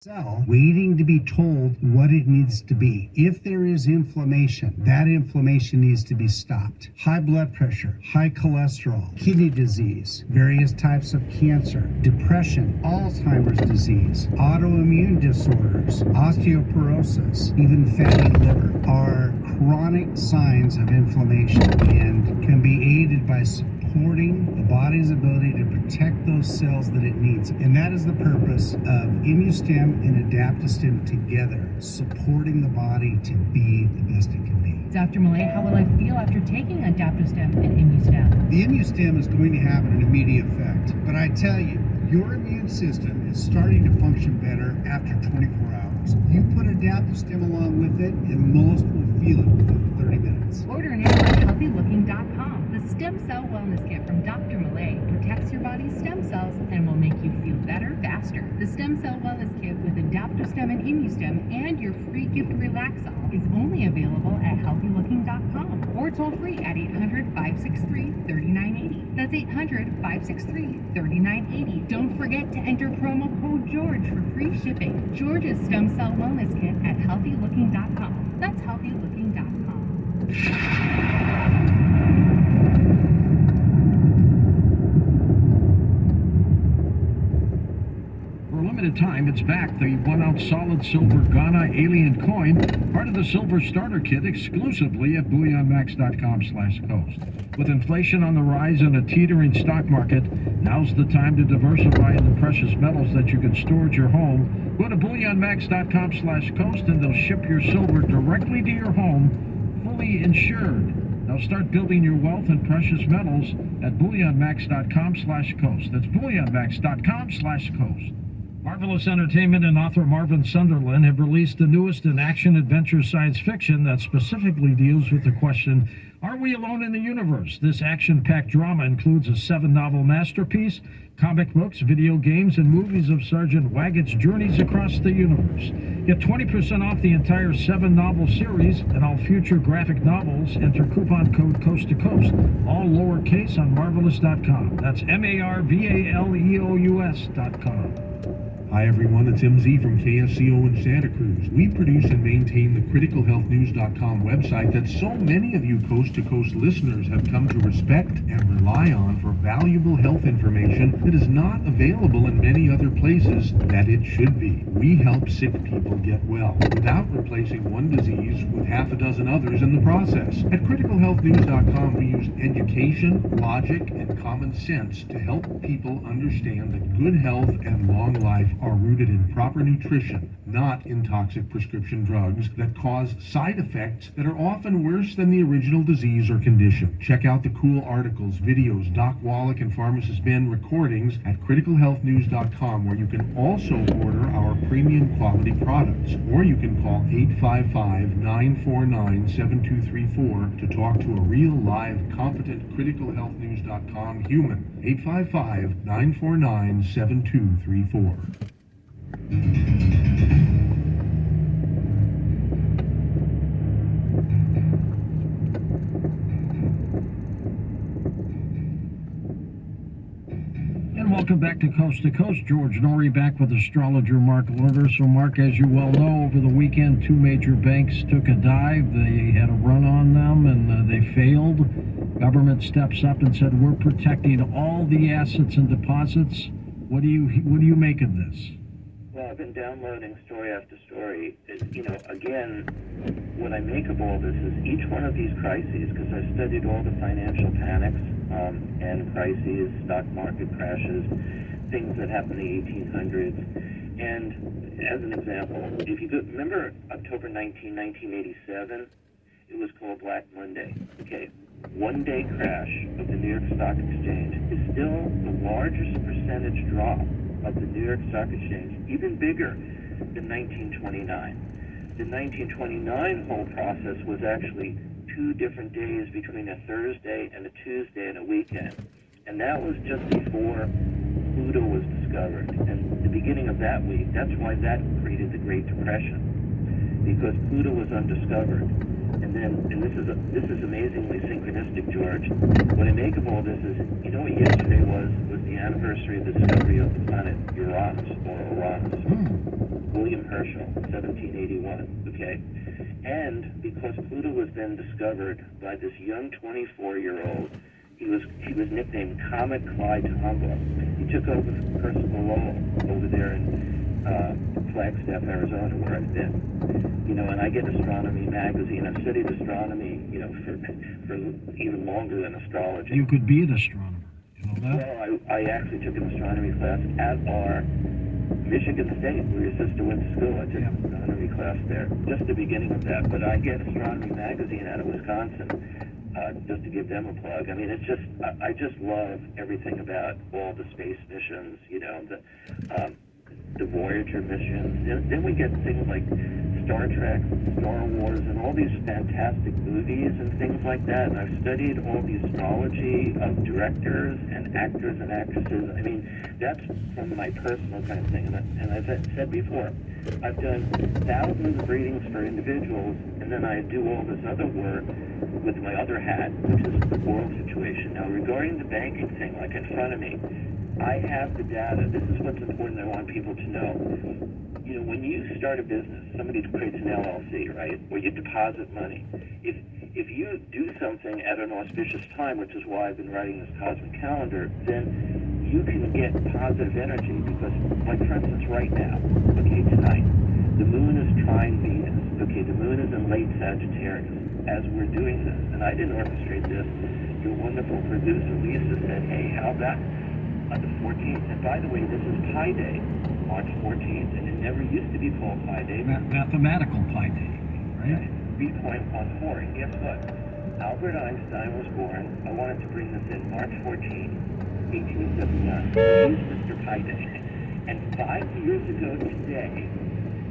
cell waiting to be told what it needs to be. If there is inflammation, that inflammation needs to be stopped. High blood pressure, high cholesterol, kidney disease, various types of cancer, depression, Alzheimer's disease, autoimmune disorders, osteoporosis, even fatty liver are chronic signs of inflammation and can be aided by supporting the body's ability to protect those cells that it needs. And that is the purpose of ImmuStem and AdaptoStem together, supporting the body to be the best it can be. Dr. Malay, how will I feel after taking AdaptoStem and ImmuStem? The ImmuStem is going to have an immediate effect, but I tell you, your immune system is starting to function better after 24 hours. You put AdaptoStem along with it, and most will feel it within 30 minutes. Order now at healthylooking.com. The Stem Cell Wellness Kit from Dr. Malay protects your body's stem cells and will make you feel better faster. The Stem Cell Wellness Kit with AdaptoStem and ImmuStem and your free gift Relaxol is only available at healthylooking.com or toll free at 800-563-3980. That's 800-563-3980. Don't forget to enter promo code George for free shipping. George's Stem Cell Wellness Kit at healthylooking.com. That's healthylooking.com. For a limited time, it's back. The 1-ounce solid silver Ghana alien coin, part of the silver starter kit, exclusively at bullionmax.com/coast. With inflation on the rise and a teetering stock market, now's the time to diversify into precious metals that you can store at your home. Go to bullionmax.com/coast and they'll ship your silver directly to your home, fully insured. Now start building your wealth in precious metals at bullionmax.com/coast. That's bullionmax.com/coast. Marvelous Entertainment and author Marvin Sunderland have released the newest in action-adventure science fiction that specifically deals with the question, are we alone in the universe? This action-packed drama includes a 7-novel masterpiece, comic books, video games, and movies of Sergeant Waggett's journeys across the universe. Get 20% off the entire 7-novel series and all future graphic novels. Enter coupon code Coast to Coast, all lowercase on Marvelous.com. That's MARVALEOUS.com. Hi everyone, it's MZ from KSCO in Santa Cruz. We produce and maintain the criticalhealthnews.com website that so many of you coast-to-coast listeners have come to respect and rely on for valuable health information that is not available in many other places that it should be. We help sick people get well without replacing one disease with half a dozen others in the process. At criticalhealthnews.com, we use education, logic, and common sense to help people understand that good health and long life are rooted in proper nutrition, not in toxic prescription drugs that cause side effects that are often worse than the original disease or condition. Check out the cool articles, videos, Doc Wallach and Pharmacist Ben recordings at criticalhealthnews.com, where you can also order our premium quality products, or you can call 855-949-7234 to talk to a real live competent criticalhealthnews.com human. 855-949-7234. And welcome back to Coast. George Norrie back with astrologer Mark Lerner. So Mark, as you well know, over the weekend, 2 major banks took a dive. They had a run on them and they failed. Government steps up and said, we're protecting all the assets and deposits. What do you make of this? Well, I've been downloading story after story. Again, what I make of all this is each one of these crises, because I've studied all the financial panics and crises, stock market crashes, things that happened in the 1800s. And as an example, if you remember October 19, 1987, it was called Black Monday. Okay, one-day crash of the New York Stock Exchange is still the largest percentage drop of the New York Stock Exchange, even bigger than 1929. The 1929 whole process was actually 2 different days between a Thursday and a Tuesday and a weekend. And that was just before Pluto was discovered. And the beginning of that week, that's why that created the Great Depression, because Pluto was undiscovered. And this is amazingly synchronistic, George. What I make of all this is, what yesterday was the anniversary of the discovery of the planet Uranus, or Uranus. William Herschel, 1781, okay? And because Pluto was then discovered by this young 24-year-old, he was nicknamed Comet Clyde Tombaugh. He took over Percival Lowell over there in Flagstaff, Arizona, where I've been. You know, and I get Astronomy magazine. I've studied astronomy, you know, for even longer than astrology. You could be an astronomer, you know that? Well, I actually took an astronomy class at our Michigan State, where your sister went to school. I took an astronomy class there, just the beginning of that. But I get Astronomy magazine out of Wisconsin, just to give them a plug. I mean, it's just, I just love everything about all the space missions, you know, the Voyager missions. Then we get things like Star Trek, Star Wars, and all these fantastic movies and things like that. And I've studied all the astrology of directors and actors and actresses. I mean, that's from my personal kind of thing. And as I said before, I've done thousands of readings for individuals, and then I do all this other work with my other hat, which is the world situation. Now, regarding the banking thing, like in front of me, I have the data. This is what's important I want people to know. You know, when you start a business, somebody creates an LLC, right, where you deposit money. If you do something at an auspicious time, which is why I've been writing this cosmic calendar, then you can get positive energy because, like for instance, right now, okay, tonight, the moon is trine Venus. Okay, the moon is in late Sagittarius as we're doing this. And I didn't orchestrate this. Your wonderful producer, Lisa, said, hey, how about on the 14th? And by the way, this is Pi Day, March 14th, and it never used to be called Pi Day. Mathematical Pi Day, right? 3.14. And guess what? Albert Einstein was born, I wanted to bring this in, March 14th, 1879. So he's Mr. Pi Day. And 5 years ago today,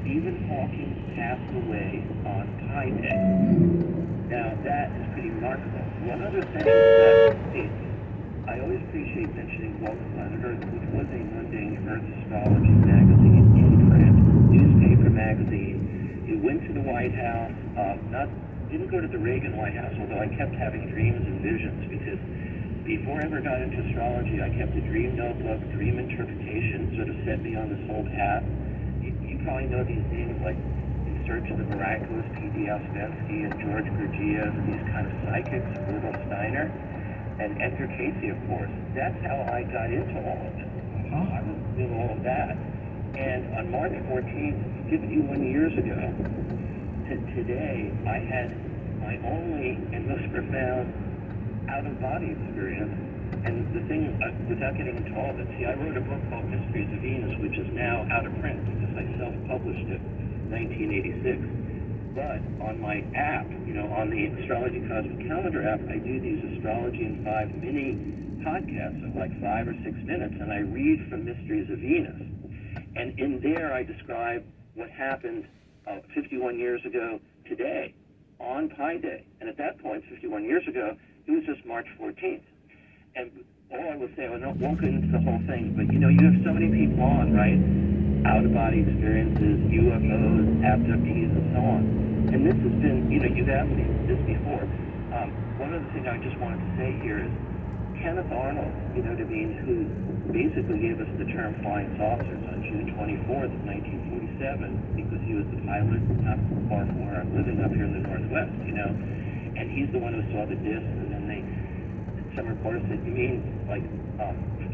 Stephen Hawking passed away on Pi Day. Now, that is pretty remarkable. One other thing that I always appreciate mentioning Walk Planet Earth, which was a mundane Earth astrology magazine in print, newspaper magazine. It went to the White House, didn't go to the Reagan White House, although I kept having dreams and visions, because before I ever got into astrology, I kept a dream notebook, dream interpretation, sort of set me on this whole path. You probably know these names like In Search of the Miraculous, P.D. Ouspensky and George Gurdjieff, and these kind of psychics, Rudolf Steiner, and Edgar Casey, of course. That's how I got into all of it. I was doing all of that. And on March 14th, 51 years ago, to today, I had my only and most profound out-of-body experience. And the thing, without getting into all of it, see, I wrote a book called Mysteries of Venus, which is now out of print because I self-published it in 1986. But on my app, you know, on the Astrology Cosmic Calendar app, I do these Astrology in 5 mini podcasts of like 5 or 6 minutes, and I read from Mysteries of Venus. And in there, I describe what happened 51 years ago today on Pi Day. And at that point, 51 years ago, it was just March 14th. And all I would say, I won't get into the whole thing, but you know, you have so many people on, right? Out-of-body experiences, UFOs, abductees, and so on. And this has been, you know, you've asked me this before. One other thing I just wanted to say here is Kenneth Arnold, you know what I mean, who basically gave us the term flying saucers on June 24th of 1947 because he was the pilot not far from where I'm living up here in the Northwest, you know. And he's the one who saw the disc, and then some reporters said, you mean like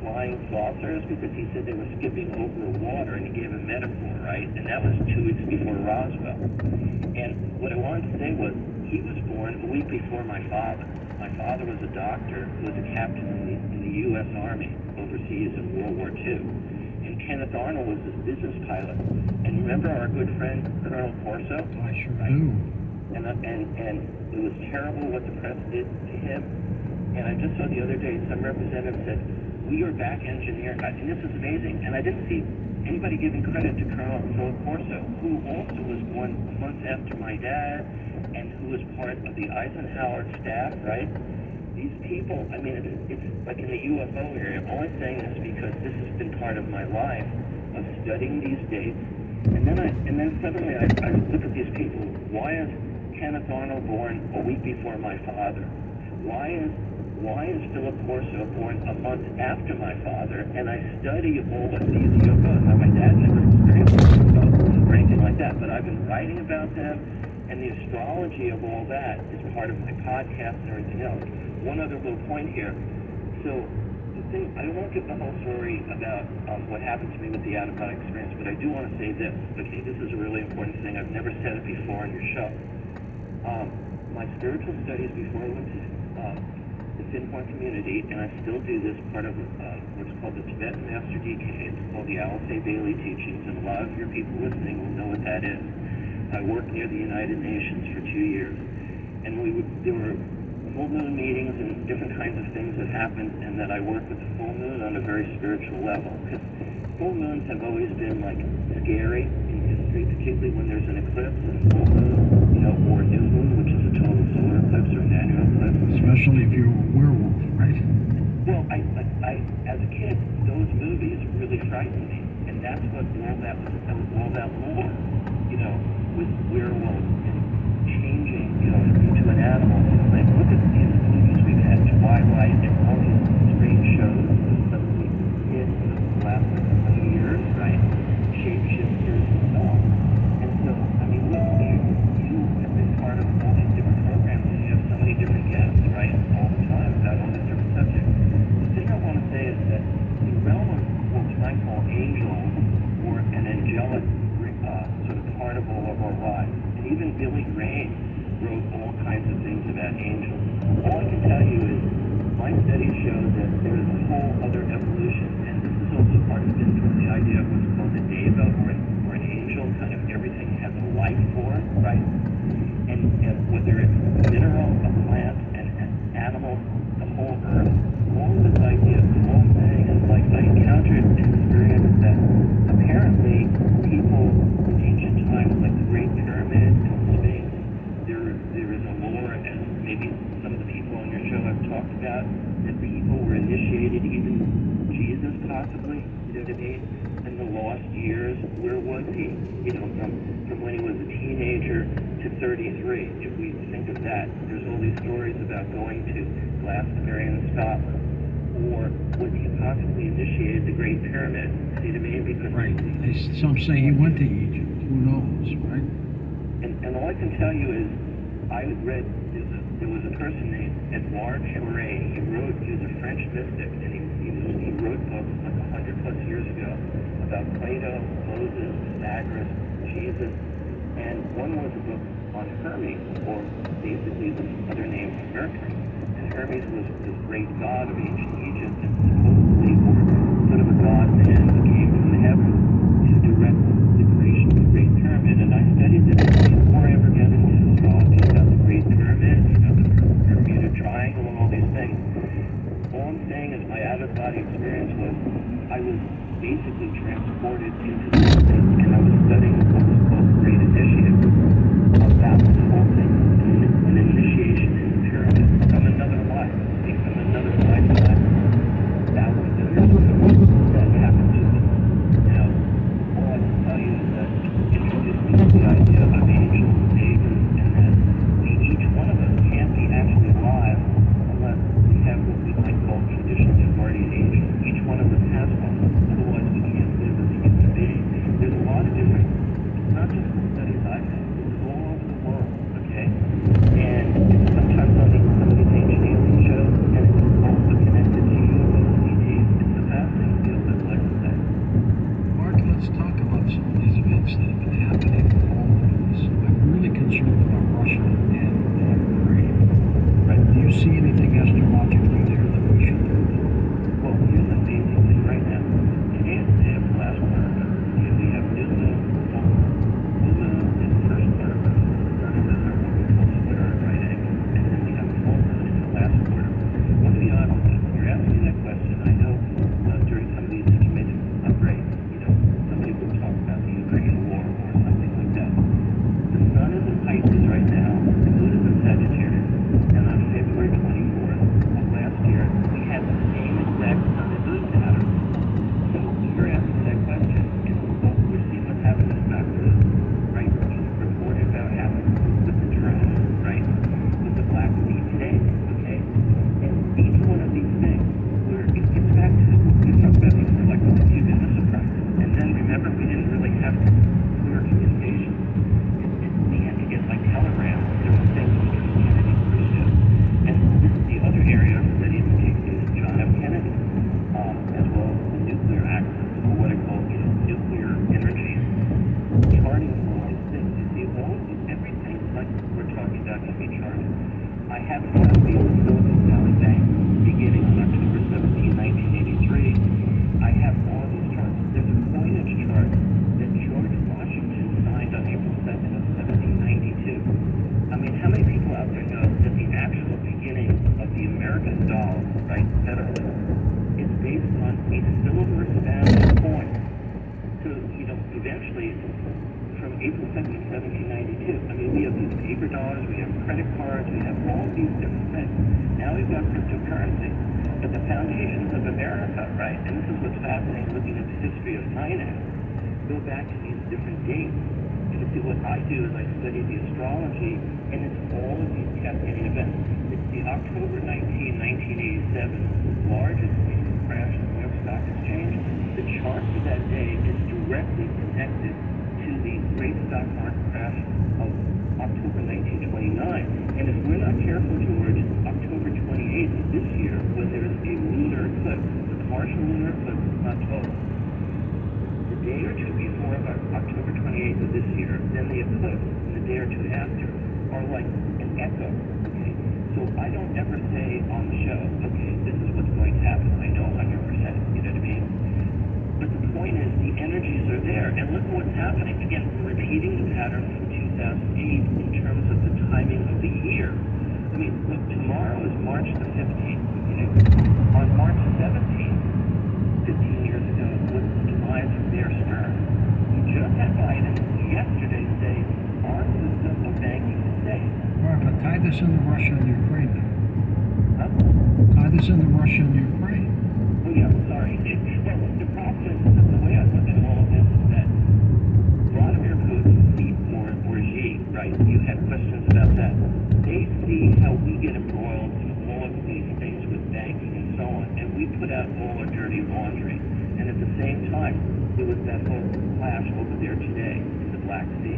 flying saucers? Because he said they were skipping over water, and he gave a metaphor, right? And that was 2 weeks before Roswell. And what I wanted to say was, he was born a week before my father. My father was a doctor who was a captain in the U.S. Army overseas in World War II. And Kenneth Arnold was his business pilot. And remember our good friend, Colonel Corso? I sure do. And it was terrible what the press did to him. And I just saw the other day, some representative said, we are back engineering. And this is amazing. And I didn't see anybody giving credit to Colonel Philip Corso, who also was born months after my dad, and who was part of the Eisenhower staff, right? These people, I mean, it's like in the UFO area. I'm only saying this because this has been part of my life of studying these dates. And then suddenly I look at these people. Why is Kenneth Arnold born a week before my father? Why is Philip Corso born a month after my father? And I study all of these UFOs. Now, my dad never experienced UFO or I've been writing about them, and the astrology of all that is part of my podcast and everything else. One other little point here. So the thing, I won't give the whole story about what happened to me with the out-of-body experience, but I do want to say this. Okay, this is a really important thing. I've never said it before on your show. My spiritual studies before I went to the Pinpoint community, and I still do this, part of what's called the Tibetan Master DK. It's called the Alice A. Bailey Teachings, and a lot of your people listening will know what that is. I worked near the United Nations for 2 years, and there were full moon meetings and different kinds of things that happened, and that I worked with the full moon on a very spiritual level. Because full moons have always been like scary in history, particularly when there's an eclipse and full moon, or a new moon, which is a total solar eclipse or an annual eclipse. Especially if you're a werewolf, right? Well, I as a kid, those movies really frightened me, and that's what all that lore, with werewolves and changing, into an animal. Like, look at these movies we've had, Twilight, and all these strange shows that we hit in the last 20 years, right? Shapeshifters and so on. And so, I mean, look, you have been part of all these different programs, and you have so many different guests, right? All the time about all these different subjects. The thing I want to say is that the realm of what I call angels, or an angelic sort of carnival of our lives, and even Billy Graham wrote all kinds of things about angels. All I can tell you is my studies show that there is a whole other evolution, and this is also part of the idea of what's called a deva, or an angel, kind of everything has a life force, right? And whether it's a mineral, a plant, an animal, the whole earth, all of this idea, the whole thing is like, I encountered an experience that apparently people in ancient times, like the Great Pyramid and Sphinx, there is a lore, and maybe some of the people on your show have talked about, that people were initiated, even Jesus possibly, you know what I mean? In the lost years, where was he? From when he was a teenager to 33. If we think of that, there's all these stories about going to Glastonbury in Scotland, or was he possibly initiated the Great Pyramid? See what I mean? Because Right. Some say he went to Egypt. Who knows, right? And all I can tell you is, I read, there was a person named Edouard Chouret. He was a French mystic, and he wrote books like 100+ years ago about Plato, Moses, Pythagoras, Jesus, and one was a book on Hermes, or basically the other name for Mercury. And Hermes was this great god of ancient Egypt, and supposedly, or sort of a god-man who came from the heavens to direct the creation of the Great Pyramid. And I studied this before I ever got into astrology, about the Great Pyramid, the Bermuda Triangle, and all these things. All I'm saying is my out-of-body experience was, I was basically transported into this thing, and I was studying what was called the Great Initiative, about this whole thing, an initiation in the pyramid from another life, from another lifetime, thousands of years ago, that happened to me. can be charted. I have a copy of the Silicon Valley Bank beginning on October 17, 1983. I have all these charts. There's a coinage chart that George Washington signed on April 2nd of 1792. I mean, how many people out there know that the actual beginning of the American dollar, right, federally, is based on a silver Spanish coin? So, you know, eventually, from April 2nd of 1792, I mean, we have these paper dollars, we have credit cards, we have all these different things. Now we've got cryptocurrency. But the foundations of America, right, and this is what's fascinating looking at the history of finance, go back to these different dates. And to see what I do is I study the astrology, and it's all of these cascading events. It's the October 19, 1987 largest crash in the New York Stock Exchange. The chart for that day is directly connected to the great stock market crash of October 1929. And if we're not careful, George, October 28th of this year, when there's a lunar eclipse, the partial lunar eclipse is not total. The day or two before October 28th of this year, then the eclipse, and the day or two after, are like an echo, okay? So I don't ever say on the show, okay, this is what's going to happen. I know 100%, you know what I mean? But the point is, the energies are there, and look what's happening. Again, we're repeating the pattern from 2008 in terms of the timing of the year. I mean, look, tomorrow is March the 15th, okay? On March 17th, 15 years ago, was the demise of Bear Stearns. We just had Biden yesterday say our system of banking is safe. Right, but tie this into Russia and Ukraine now. Huh? Tie this into Russia and Ukraine. Oh yeah, sorry. Well, the problem is that the way I look at all of this is that Vladimir Putin, or Xi, right? You had questions about that. They see how we get embroiled in all of these things with banking and so on, and we put out all our dirty laundry. And at the same time, there was that whole clash over there today in the Black Sea.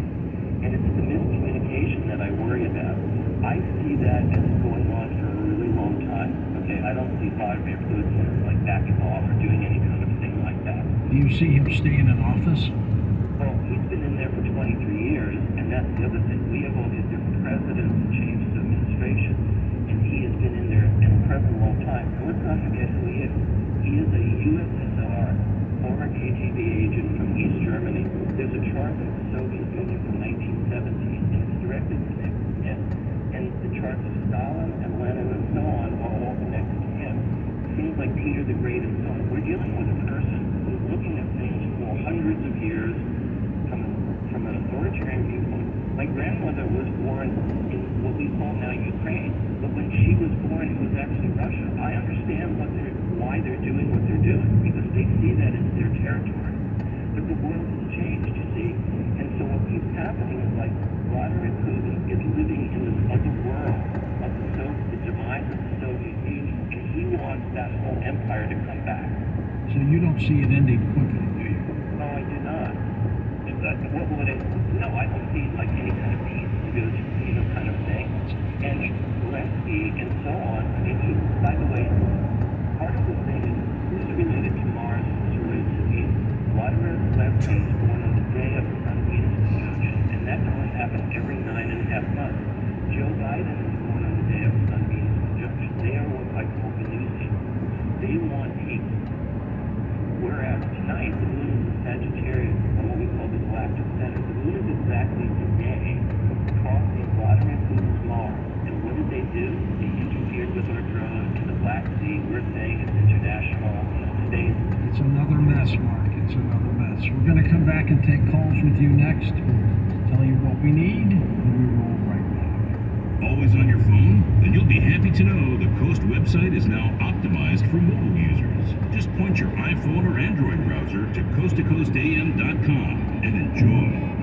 And it's the miscommunication that I worry about. I see that as going on for a really long time. Okay, I don't see Vladimir Putin as like backing off or doing any kind of thing like that. Do you see him staying in office? Well, he's been in there for 23 years, and that's the other thing. We have all these different presidents and changes of administration, and he has been in there an incredibly long time. And let's not forget who he is. He is a USSR, former KGB agent from East Germany. There's a chart of the Soviet Union from 1917, and it's directly connected to him. And the charts of Stalin and Lenin and so on are all connected to him. Seems like Peter the Great and so on. We're dealing with a person who's looking at things for hundreds of years from an authoritarian viewpoint. My grandmother was born in what we call now Ukraine, but when she was born, it was actually Russia. I understand why they're doing what they're doing, because they see that as their territory. But the world has changed, you see. And so what keeps happening is like Vladimir Putin is living in this other world of the demise of the Soviet Union, and he wants that whole empire to come back. So you don't see it ending quickly, do you? No, I do not. What would it? No, I don't see like any kind of peace negotiation, kind of thing. And Zelensky and so on. I mean, by the way, part of the thing is who's related to Mars, who's related to Venus. Vladimir Zelensky is born on the day of the Sun-Venus conjunction, and that only happens every 9.5 months. Joe Biden is born on the day of the Sun-Venus conjunction. They are what I call Venusian. They want peace. Whereas tonight, the moon is in Sagittarius, on what we call the galactic center. The moon is exactly today crossing Vladimir Putin's Mars. And what did they do? They interfered with our drone in the Black Sea. We're saying it's international space. It's another mess, Mark. It's another mess. We're going to come back and take calls with you next. We'll tell you what we need, and we roll right back. Always on your phone? Then you'll be happy to know the Coast website is now optimized for mobile users. Just point your iPhone or Android browser to coasttocoastam.com and enjoy.